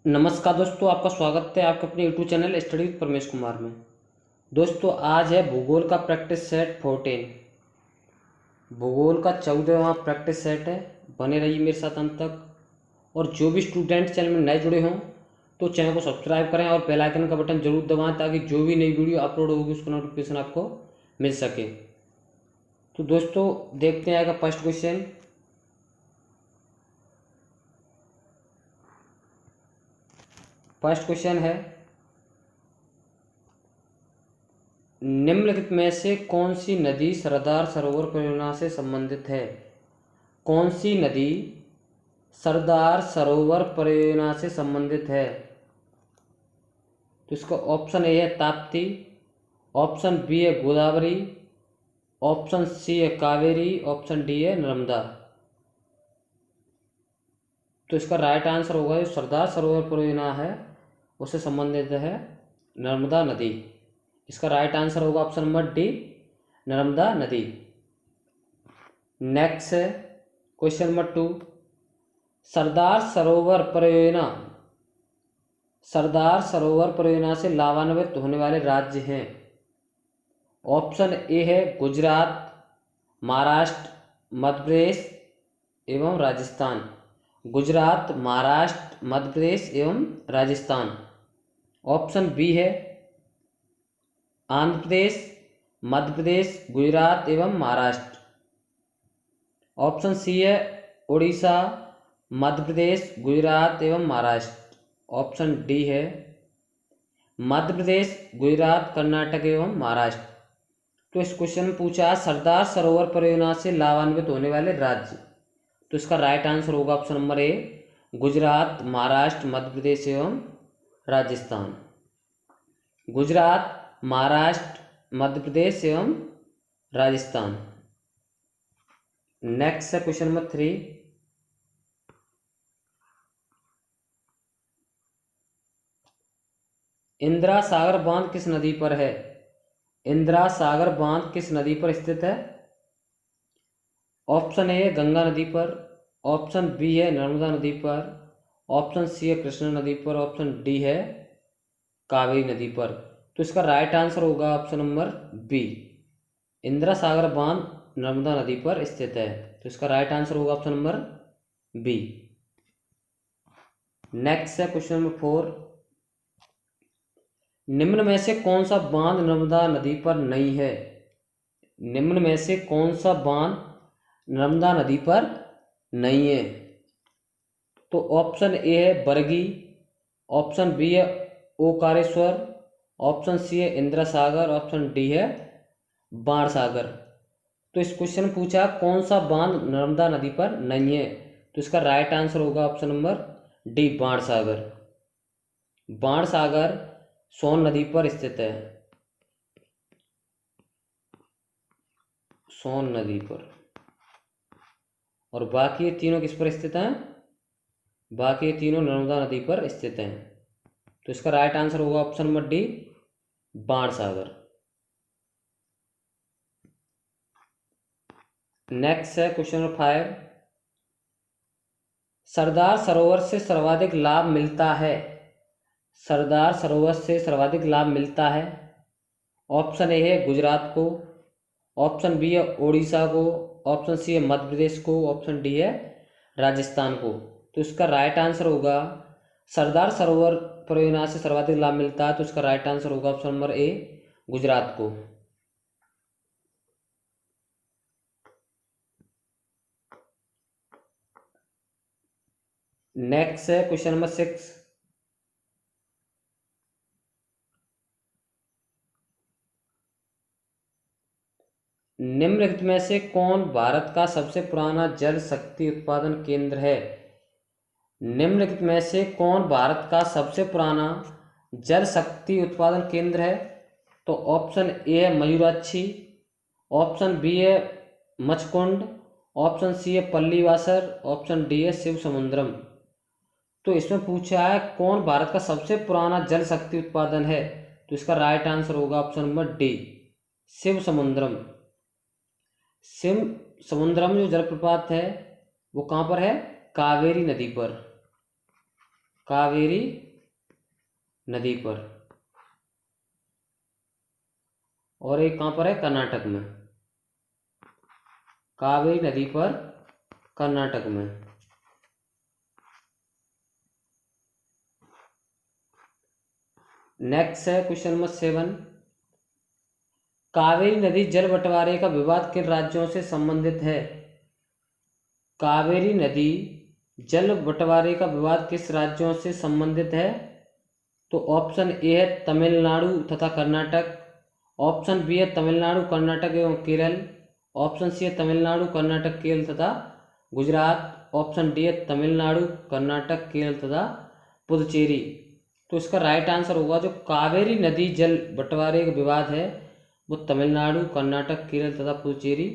नमस्कार दोस्तों, आपका स्वागत है आपके अपने YouTube channel study with Paramesh Kumar में। दोस्तों, आज है भूगोल का प्रैक्टिस सेट 14। भूगोल का 14वां प्रैक्टिस सेट है। बने रहिए मेरे साथ अंत तक। और जो भी स्टूडेंट चैनल में नए जुड़े हों तो चैनल को सब्सक्राइब करें और बेल आइकन का बटन जरूर दबाएं ताकि जो भी नई वीडियो अपलोड होगी उसका नोटिफिकेशन आपको मिल सके। तो दोस्तों, देखते हैं आएगा फर्स्ट क्वेश्चन। फर्स्ट क्वेश्चन है, निम्नलिखित में से कौन सी नदी सरदार सरोवर परियोजना से संबंधित है? कौन सी नदी सरदार सरोवर परियोजना से संबंधित है? तो इसका ऑप्शन ए है ताप्ती, ऑप्शन बी है गोदावरी, ऑप्शन सी है कावेरी, ऑप्शन डी है नर्मदा। तो इसका राइट आंसर होगा जो सरदार सरोवर परियोजना है उससे संबंधित है नर्मदा नदी। इसका राइट आंसर होगा ऑप्शन नंबर डी, नर्मदा नदी। नेक्स्ट है क्वेश्चन नंबर 2। सरदार सरोवर परियोजना से लाभान्वित होने वाले राज्य हैं। ऑप्शन ए है गुजरात, महाराष्ट्र, मध्य प्रदेश एवं राजस्थान। गुजरात, महाराष्ट्र, मध्य प्रदेश एवं राजस्थान। ऑप्शन बी है आंध्र प्रदेश, मध्य प्रदेश, गुजरात एवं महाराष्ट्र। ऑप्शन सी है उड़ीसा, मध्य प्रदेश, गुजरात एवं महाराष्ट्र। ऑप्शन डी है मध्य प्रदेश, गुजरात, कर्नाटक एवं महाराष्ट्र। तो इस क्वेश्चन में पूछा सरदार सरोवर परियोजना से लाभान्वित होने वाले राज्य। तो इसका राइट आंसर होगा option number A, Gujarat, Maharashtra, Madhya Pradesh एवं राजस्थान। गुजरात, महाराष्ट्र, मध्य प्रदेश एवं राजस्थान। नेक्स्ट है क्वेश्चन नंबर 3। इंदिरा सागर बांध किस नदी पर है? इंदिरा सागर बांध किस नदी पर स्थित है? ऑप्शन ए है गंगा नदी पर, ऑप्शन बी है नर्मदा नदी पर, ऑप्शन सी है कृष्णा नदी पर, ऑप्शन डी है कावेरी नदी पर। तो इसका राइट आंसर होगा option number B, Indira Sagar बांध नर्मदा नदी पर स्थित है। तो इसका राइट आंसर होगा ऑप्शन नंबर बी। नेक्स्ट है क्वेश्चन नंबर 4। निम्न में से कौन सा बांध नर्मदा नदी पर नहीं है? निम्न में से कौन सा बांध नर्मदा नदी पर नहीं है? तो ऑप्शन ए है बरगी, ऑप्शन बी है ओकारेश्वर, ऑप्शन सी है इंदिरा सागर, ऑप्शन डी है बाण सागर। तो इस क्वेश्चन में पूछा कौन सा बांध नर्मदा नदी पर नहीं है? तो इसका राइट आंसर होगा ऑप्शन नंबर डी, बाण सागर। बाण सागर सोन नदी पर स्थित है, सोन नदी पर। और बाकी तीनों किस पर स्थित हैं? बाकी तीनों नर्मदा नदी पर स्थित हैं। तो इसका राइट आंसर होगा ऑप्शन नंबर डी, बाण सागर। नेक्स्ट है क्वेश्चन नंबर 5। सरदार सरोवर से सर्वाधिक लाभ मिलता है। सरदार सरोवर से सर्वाधिक लाभ मिलता है। ऑप्शन ए है गुजरात को, ऑप्शन बी है उड़ीसा को, ऑप्शन सी है मध्य प्रदेश को, ऑप्शन डी है राजस्थान को। तो इसका राइट आंसर होगा सरदार सरोवर परियोजना से सर्वाधिक लाभ मिलता है। तो इसका राइट आंसर होगा ऑप्शन नंबर ए, गुजरात को। नेक्स्ट है क्वेश्चन नंबर 6। निम्नलिखित में से कौन भारत का सबसे पुराना जल शक्ति उत्पादन केंद्र है? निम्नलिखित में से कौन भारत का सबसे पुराना जल शक्ति उत्पादन केंद्र है? तो ऑप्शन ए है मयूराक्षी, ऑप्शन बी है मचकुंड, ऑप्शन सी है पल्लीवासर, ऑप्शन डी है शिव समुद्रम। तो इसमें पूछा है कौन भारत का सबसे पुराना जल शक्ति उत्पादन है? तो इसका राइट आंसर होगा ऑप्शन नंबर डी, शिव समुद्रम। शिव समुद्रम जो जलप्रपात है वो कहाँ पर है? कावेरी नदी पर। कावेरी नदी पर। और एक कहाँ पर है? कर्नाटक में। कावेरी नदी पर कर्नाटक में। नेक्स्ट है क्वेश्चन नंबर 7। कावेरी नदी जल बंटवारे का विवाद किन राज्यों से संबंधित है? कावेरी नदी जल बंटवारे का विवाद किस राज्यों से संबंधित है? तो ऑप्शन ए है तमिलनाडु तथा कर्नाटक, ऑप्शन बी है तमिलनाडु, कर्नाटक एवं केरल, ऑप्शन सी है तमिलनाडु, कर्नाटक, केरल तथा गुजरात, ऑप्शन डी है तमिलनाडु, कर्नाटक, केरल तथा पुदुचेरी। तो इसका राइट आंसर होगा जो कावेरी नदी जल बंटवारे का विवाद है वो तमिलनाडु, कर्नाटक, केरल तथा पुदुचेरी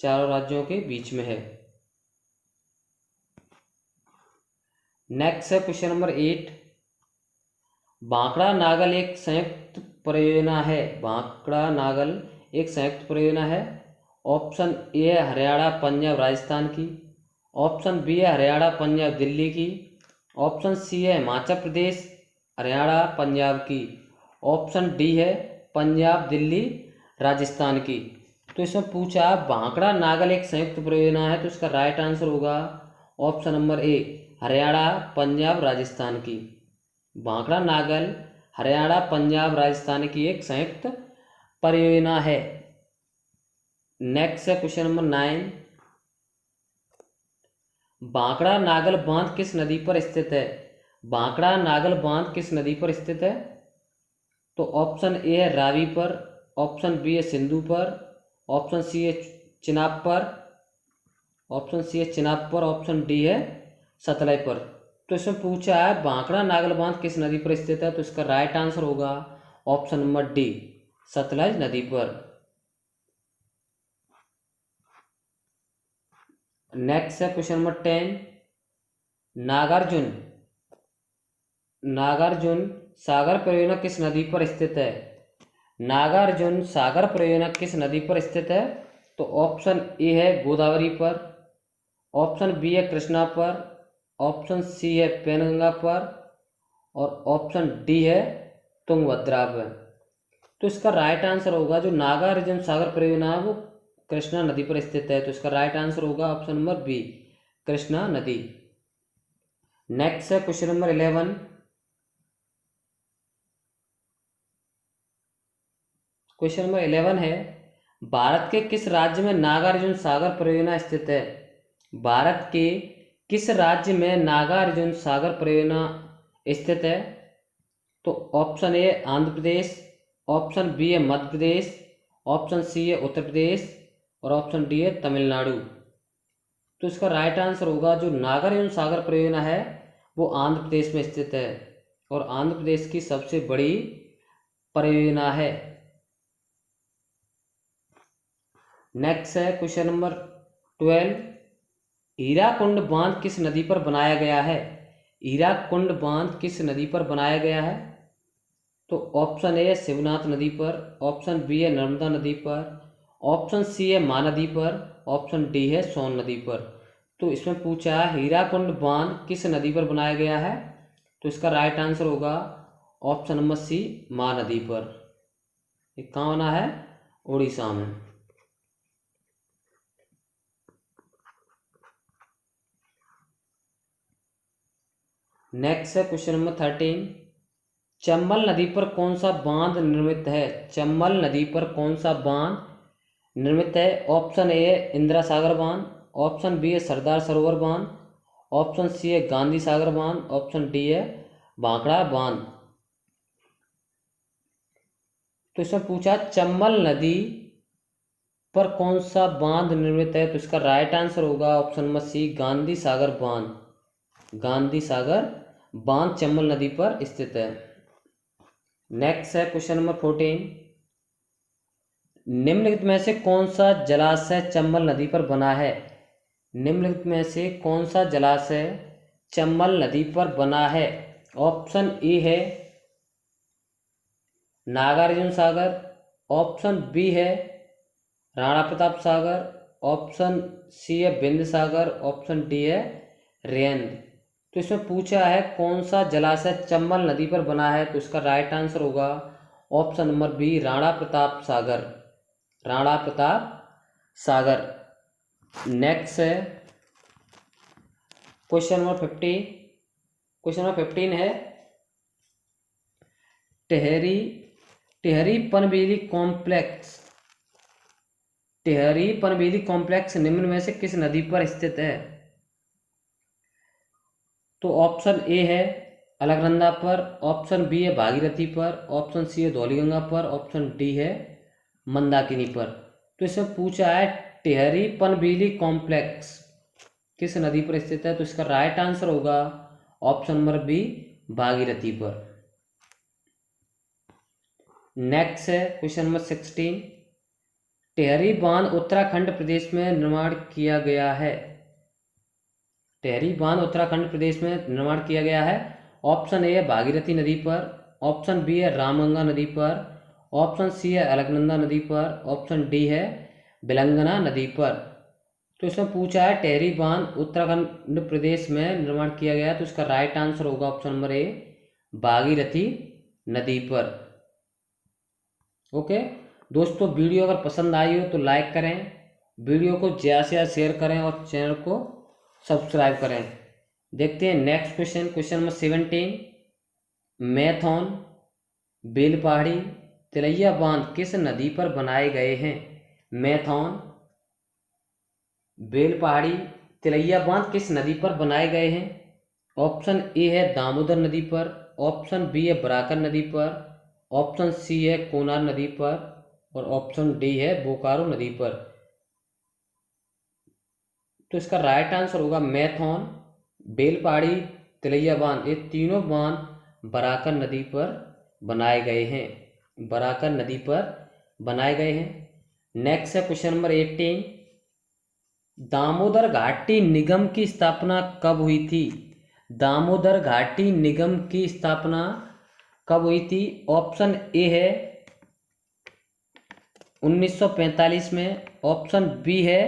चारों राज्यों के बीच में है। नेक्स्ट है क्वेश्चन नंबर 8। भाखड़ा नागल एक संयुक्त परियोजना है। भाखड़ा नागल एक संयुक्त परियोजना है। ऑप्शन ए है हरियाणा, पंजाब, राजस्थान की, ऑप्शन बी है हरियाणा, पंजाब, दिल्ली की, ऑप्शन सी है हिमाचल प्रदेश, हरियाणा, पंजाब की, ऑप्शन डी है पंजाब, दिल्ली, राजस्थान की। तो इसमें पूछा भाखड़ा नागल एक संयुक्त परियोजना है तो इसका राइट आंसर होगा ऑप्शन नंबर ए हरियाणा, पंजाब, राजस्थान की। भाखड़ा नागल हरियाणा, पंजाब, राजस्थान की एक संयुक्त परियोजना है। नेक्स्ट है क्वेश्चन नंबर 9। भाखड़ा नागल बांध किस नदी पर स्थित है? भाखड़ा नागल बांध किस नदी पर स्थित है? तो ऑप्शन ए है रावी पर, ऑप्शन बी है सिंधु पर, ऑप्शन सी है चिनाब पर, ऑप्शन सी है चिनाब पर, ऑप्शन डी है सतलज पर। तो इसमें पूछा है भाखड़ा नागल बांध किस नदी पर स्थित है तो इसका राइट आंसर होगा ऑप्शन नंबर डी सतलज नदी पर। नेक्स्ट है क्वेश्चन नंबर 10। नागार्जुन नागार्जुन सागर परियोजना किस नदी पर स्थित है? नागार्जुन सागर परियोजना किस नदी पर स्थित है? तो ऑप्शन ए है गोदावरी पर, ऑप्शन बी है कृष्णा पर, ऑप्शन सी है पेनगंगा पर और ऑप्शन डी है तुंगभद्रा पर। तो इसका राइट आंसर होगा जो नागार्जुन सागर परियोजना है वो कृष्णा नदी पर स्थित है तो इसका राइट आंसर होगा ऑप्शन नंबर बी कृष्णा नदी। नेक्स्ट है क्वेश्चन नंबर 11। क्वेश्चन नंबर 11 है भारत के किस राज्य में नागार्जुन सागर परियोजना स्थित है? भारत के किस राज्य में नागार्जुन सागर परियोजना स्थित है? तो option A Andhra Pradesh, option B है मध्य प्रदेश, ऑप्शन सी है उत्तर प्रदेश और ऑप्शन डी है तमिलनाडु। तो इसका राइट आंसर होगा जो नागार्जुन सागर परियोजना है वो आंध्र प्रदेश में स्थित है और आंध्र प्रदेश की सबसे बड़ी परियोजना है। नेक्स्ट है क्वेश्चन नंबर 12। हीराकुंड बांध किस नदी पर बनाया गया है? हीराकुंड बांध किस नदी पर बनाया गया है? तो ऑप्शन ए है शिवनाथ नदी पर, ऑप्शन बी है नर्मदा नदी पर, ऑप्शन सी है महानदी पर, ऑप्शन डी है सोन नदी पर। तो इसमें पूछा है हीराकुंड बांध किस नदी पर बनाया गया है तो इसका राइट आंसर होगा ऑप्शन नंबर सी महानदी पर। ये कहाँ बना है? उड़ीसा में। नेक्स्ट है क्वेश्चन नंबर 13। चंबल नदी पर कौन सा बांध निर्मित है? चंबल नदी पर कौन सा बांध निर्मित है? ऑप्शन ए है इंदिरा सागर बांध, ऑप्शन बी है सरदार सरोवर बांध, ऑप्शन सी है गांधी सागर बांध, ऑप्शन डी है भाखड़ा बांध। तो इसमें पूछा चंबल नदी पर कौन सा बांध निर्मित है तो इसका राइट आंसर होगा option number C Gandhi Sagar बांध। गांधी सागर बांध चंबल नदी पर स्थित है। नेक्स्ट है क्वेश्चन नंबर 14। निम्नलिखित में से कौन सा जलाशय चंबल नदी पर बना है? निम्नलिखित में से कौन सा जलाशय चंबल नदी पर बना है? ऑप्शन ए है नागार्जुन सागर, ऑप्शन बी है राणा प्रताप सागर, ऑप्शन सी है बिंद सागर, ऑप्शन डी है रेंद। तो इसमें पूछा है कौन सा जलाशय चंबल नदी पर बना है, तो इसका राइट आंसर होगा option number B, Rana Pratap Sagar. Rana Pratap Sagar. Next है क्वेश्चन नंबर 50। क्वेश्चन नंबर 15 है टिहरी टिहरी पनबिजली कॉम्प्लेक्स टिहरी पनबिजली कॉम्प्लेक्स निम्न में से किस नदी पर स्थित है? तो ऑप्शन ए है अलकनंदा पर, ऑप्शन बी है भागीरथी पर, ऑप्शन सी है धौलीगंगा पर, ऑप्शन डी है मंदाकिनी पर। तो इसमें पूछा है टिहरी पनबिजली कॉम्प्लेक्स किस नदी पर स्थित है, तो इसका राइट आंसर होगा ऑप्शन नंबर बी, भागीरथी पर। नेक्स्ट है क्वेश्चन नंबर 16। टिहरी बांध उत्तराखंड प्रदेश में निर्माण किया गया है। टिहरी बांध उत्तराखंड प्रदेश में निर्माण किया गया है। ऑप्शन ए है भागीरथी नदी पर, ऑप्शन बी है रामगंगा नदी पर, ऑप्शन सी है अलकनंदा नदी पर, ऑप्शन डी है बिलंगना नदी पर। तो इसमें पूछा है टिहरी बांध उत्तराखंड प्रदेश में निर्माण किया गया है, तो इसका राइट आंसर होगा ऑप्शन नंबर ए, भागीरथी नदी पर। ओके दोस्तों, वीडियो अगर पसंद आई हो तो लाइक करें, वीडियो को ज़्यादा से ज़्यादा शेयर करें और चैनल को सब्सक्राइब करें। देखते हैं next question. Question number 17। Maithon, Belpahari, Tilaiya बांध किस नदी पर बनाए गए हैं? मैथन, बेलपहाड़ी, तिलैया बांध किस नदी पर बनाए गए हैं? ऑप्शन ए है दामोदर नदी पर, ऑप्शन बी है बराकर नदी पर, ऑप्शन सी है कोनार नदी पर और ऑप्शन डी है बोकारो नदी पर। तो इसका राइट आंसर होगा मैथन, बेलपहाड़ी, तिलैया बांध, ये तीनों बांध बराकर नदी पर बनाए गए हैं। बराकर नदी पर बनाए गए हैं। नेक्स्ट है क्वेश्चन नंबर 18। दामोदर घाटी निगम की स्थापना कब हुई थी? दामोदर घाटी निगम की स्थापना कब हुई थी? ऑप्शन ए है 1945 में, ऑप्शन बी है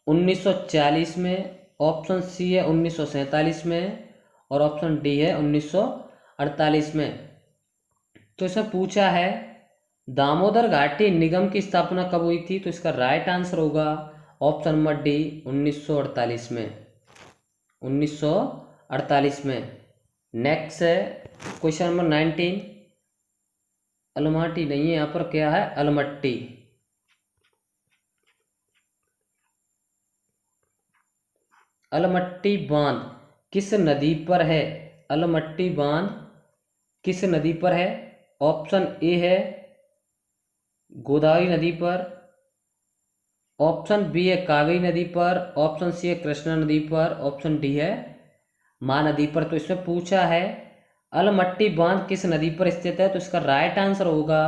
1940 में, ऑप्शन सी है 1947 में और ऑप्शन डी है 1948 में। तो इसमें पूछा है दामोदर घाटी निगम की स्थापना कब हुई थी, तो इसका राइट आंसर होगा ऑप्शन नंबर डी, 1948 में। 1948 में। नेक्स्ट है क्वेश्चन नंबर 19। अलमाटी नहीं है, यहाँ पर क्या है? अलमट्टी। अलमट्टी बांध किस नदी पर है? अलमट्टी बांध किस नदी पर है? ऑप्शन ए है गोदावरी नदी पर, ऑप्शन बी है कावेरी नदी पर, ऑप्शन सी है कृष्णा नदी पर, ऑप्शन डी है महानदी पर। तो इसमें पूछा है अलमट्टी बांध किस नदी पर स्थित है, तो इसका राइट आंसर होगा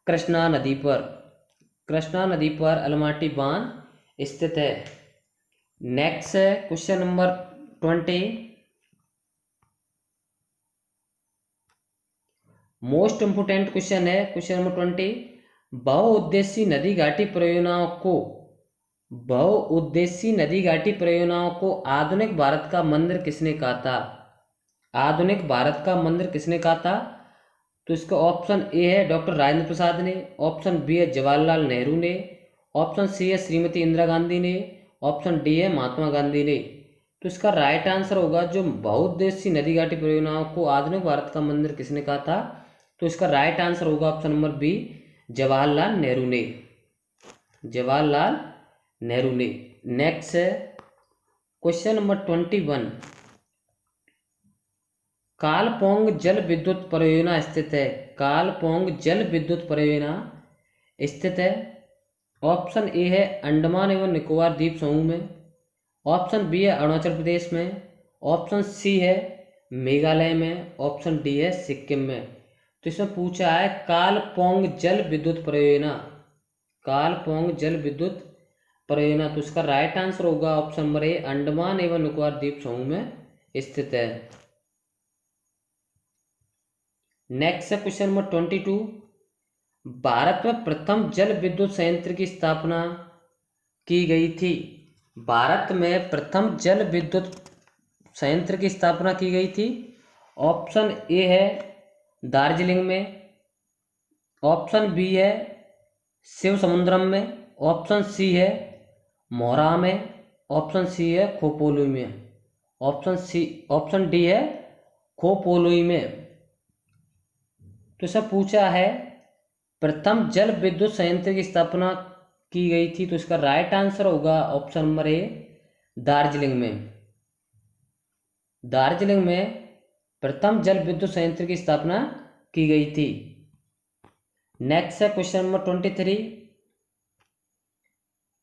कृष्णा नदी पर। कृष्णा नदी पर अलमट्टी बांध स्थित है। नेक्स्ट है question number 20। Most important question है क्वेश्चन नंबर 20। बहुउद्देशीय नदी घाटी परियोजनाओं को आधुनिक भारत का मंदिर किसने कहा था? आधुनिक भारत का मंदिर किसने कहा था? तो इसका ऑप्शन ए है डॉक्टर राजेंद्र प्रसाद ने, ऑप्शन बी है जवाहरलाल नेहरू ने, ऑप्शन सी है श्रीमती इंदिरा गांधी ने, ऑप्शन डी है महात्मा गांधी ने। तो इसका राइट आंसर होगा जो बहुउद्देशीय नदी घाटी परियोजनाओं को आधुनिक भारत का मंदिर किसने कहा था, तो इसका राइट आंसर होगा option number B, Jawaharlal Nehru ने। जवाहरलाल नेहरू ने। नेक्स्ट है क्वेश्चन नंबर 21। कालपोंग जल विद्युत परियोजना स्थित है। कालपोंग जल विद्युत परियोजना स्थित है। ऑप्शन ए है अंडमान एवं निकोबार द्वीप समूह में, ऑप्शन बी है अरुणाचल प्रदेश में, ऑप्शन सी है मेघालय में, ऑप्शन डी है सिक्किम में। तो इसमें पूछा है कालपोंग जल विद्युत परियोजना। कालपोंग जल विद्युत परियोजना, तो इसका राइट आंसर होगा ऑप्शन नंबर ए, अंडमान एवं निकोबार द्वीप समूह में स्थित है। नेक्स्ट है क्वेश्चन नंबर 22। भारत में प्रथम जल विद्युत संयंत्र की स्थापना की गई थी। भारत में प्रथम जल विद्युत संयंत्र की स्थापना की गई थी? ऑप्शन ए है दार्जिलिंग में, ऑप्शन बी है शिव समुद्रम में, ऑप्शन सी है मोहरा में, ऑप्शन सी है खोपोली में, ऑप्शन डी है खोपोली में। तो इससे पूछा है प्रथम जल विद्युत संयंत्र की स्थापना की गई थी, तो इसका राइट आंसर होगा ऑप्शन नंबर ए दार्जिलिंग में। दार्जिलिंग में प्रथम जल विद्युत संयंत्र की स्थापना की गई थी। नेक्स्ट है क्वेश्चन नंबर 23।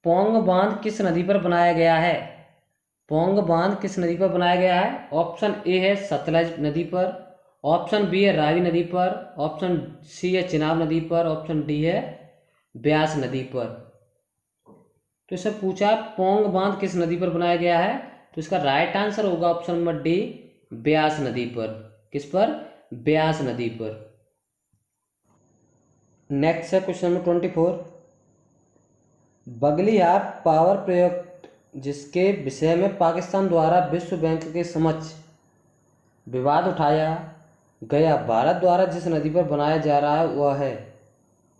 पोंग बांध किस नदी पर बनाया गया है? पोंग बांध किस नदी पर बनाया गया है? ऑप्शन ए है सतलज नदी पर, ऑप्शन बी है रावी नदी पर, ऑप्शन सी है चिनाब नदी पर, ऑप्शन डी है ब्यास नदी पर। तो इससे पूछा पोंग बांध किस नदी पर बनाया गया है, तो इसका राइट आंसर होगा ऑप्शन नंबर डी ब्यास नदी पर। किस पर? ब्यास नदी पर। नेक्स्ट है question number 24। Baglihar power project जिसके विषय में पाकिस्तान द्वारा विश्व बैंक के समक्ष विवाद उठाया गया, भारत द्वारा जिस नदी पर बनाया जा रहा है वह है?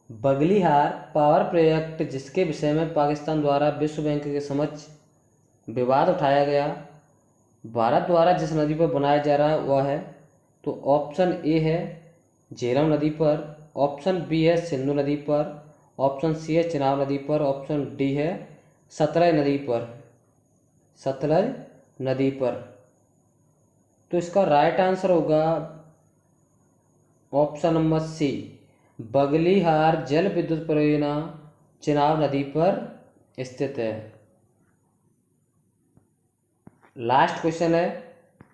बगलिहार पावर प्रोजेक्ट जिसके विषय में पाकिस्तान द्वारा विश्व बैंक के समक्ष विवाद उठाया गया, भारत द्वारा जिस नदी पर बनाया जा रहा है वह है? तो ऑप्शन ए है झेलम नदी पर, ऑप्शन बी है सिंधु नदी पर, ऑप्शन सी है चिनाब नदी पर, ऑप्शन डी है सतलज नदी पर। सतलज नदी पर। तो इसका राइट आंसर होगा ऑप्शन नंबर सी बगलिहार जल विद्युत परियोजना चिनाब नदी पर स्थित है। लास्ट क्वेश्चन है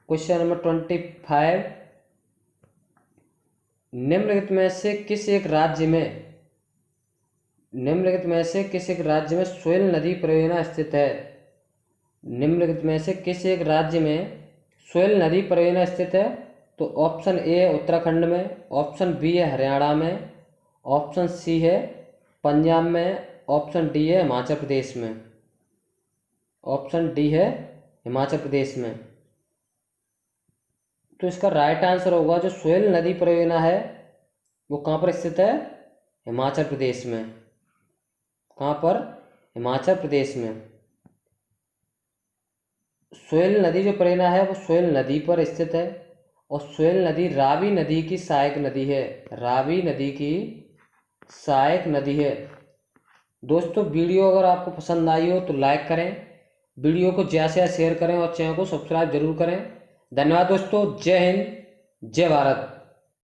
क्वेश्चन नंबर 25। निम्नलिखित में से किस एक राज्य में सोयल नदी परियोजना स्थित है? निम्नलिखित में से किस एक राज्य में सोयल नदी परियोजना स्थित है? तो ऑप्शन ए है उत्तराखंड में, ऑप्शन बी है हरियाणा में, ऑप्शन सी है पंजाब में, ऑप्शन डी है हिमाचल प्रदेश में। ऑप्शन डी है हिमाचल प्रदेश में। तो इसका राइट आंसर होगा जो सोयल नदी परियोजना है वो कहाँ पर स्थित है? हिमाचल प्रदेश में। कहाँ पर? हिमाचल प्रदेश में। सोयल नदी जो परियोजना है वो सोयल नदी पर स्थित है और सोयल नदी रावी नदी की सहायक नदी है। रावी नदी की सहायक नदी है। दोस्तों वीडियो अगर आपको पसंद आई हो तो लाइक करें, वीडियो को ज़्यादा से ज़्यादा शेयर करें और चैनल को सब्सक्राइब जरूर करें। धन्यवाद दोस्तों। जय हिंद, जय भारत।